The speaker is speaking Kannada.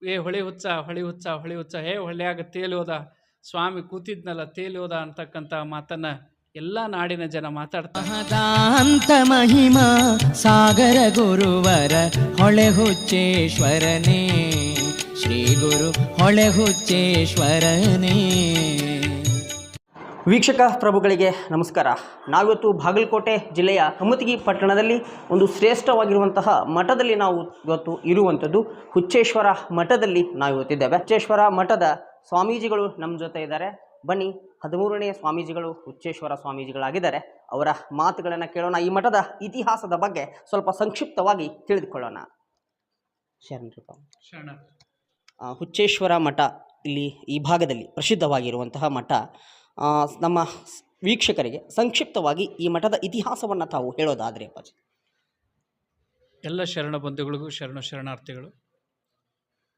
ಏ ಹೊಳಿ ಹುಚ್ಚ ಹೊಳಿ ಹುಚ್ಚ ಹೊಳಿ ಹುಚ್ಚ ಹೇ ಹೊಳ್ಯಾಗ ತೇಲೋದ ಸ್ವಾಮಿ ಕೂತಿದ್ನಲ್ಲ ತೇಲೋದ ಅಂತಕ್ಕಂಥ ಮಾತನ್ನು ಎಲ್ಲ ನಾಡಿನ ಜನ ಮಾತಾಡ್ತಾರೆ. ಮಹದಾಂತ ಮಹಿಮಾ ಸಾಗರ ಗುರುವರ ಹೊಳೆ ಹುಚ್ಚೇಶ್ವರನೇ, ಶ್ರೀ ಗುರು ಹೊಳೆ ಹುಚ್ಚೇಶ್ವರನೇ. ವೀಕ್ಷಕ ಪ್ರಭುಗಳಿಗೆ ನಮಸ್ಕಾರ. ನಾವಿವತ್ತು ಬಾಗಲಕೋಟೆ ಜಿಲ್ಲೆಯ ಕಮತಗಿ ಪಟ್ಟಣದಲ್ಲಿ ಒಂದು ಶ್ರೇಷ್ಠವಾಗಿರುವಂತಹ ಮಠದಲ್ಲಿ ನಾವು ಇವತ್ತು ಇರುವಂಥದ್ದು. ಹುಚ್ಚೇಶ್ವರ ಮಠದಲ್ಲಿ ನಾವು ಇವತ್ತಿದ್ದೇವೆ. ಹುಚ್ಚೇಶ್ವರ ಮಠದ ಸ್ವಾಮೀಜಿಗಳು ನಮ್ಮ ಜೊತೆ ಇದ್ದಾರೆ. ಬನ್ನಿ, 13ನೇ ಸ್ವಾಮೀಜಿಗಳು ಹುಚ್ಚೇಶ್ವರ ಸ್ವಾಮೀಜಿಗಳಾಗಿದ್ದಾರೆ. ಅವರ ಮಾತುಗಳನ್ನು ಕೇಳೋಣ. ಈ ಮಠದ ಇತಿಹಾಸದ ಬಗ್ಗೆ ಸ್ವಲ್ಪ ಸಂಕ್ಷಿಪ್ತವಾಗಿ ತಿಳಿದುಕೊಳ್ಳೋಣ. ಹುಚ್ಚೇಶ್ವರ ಮಠ ಇಲ್ಲಿ ಈ ಭಾಗದಲ್ಲಿ ಪ್ರಸಿದ್ಧವಾಗಿರುವಂತಹ ಮಠ. ನಮ್ಮ ವೀಕ್ಷಕರಿಗೆ ಸಂಕ್ಷಿಪ್ತವಾಗಿ ಈ ಮಠದ ಇತಿಹಾಸವನ್ನು ತಾವು ಹೇಳೋದಾದರೆ ಅಪ್ಪಾಜಿ. ಎಲ್ಲ ಶರಣ ಬಂಧುಗಳಿಗೂ ಶರಣಾರ್ಥಿಗಳು.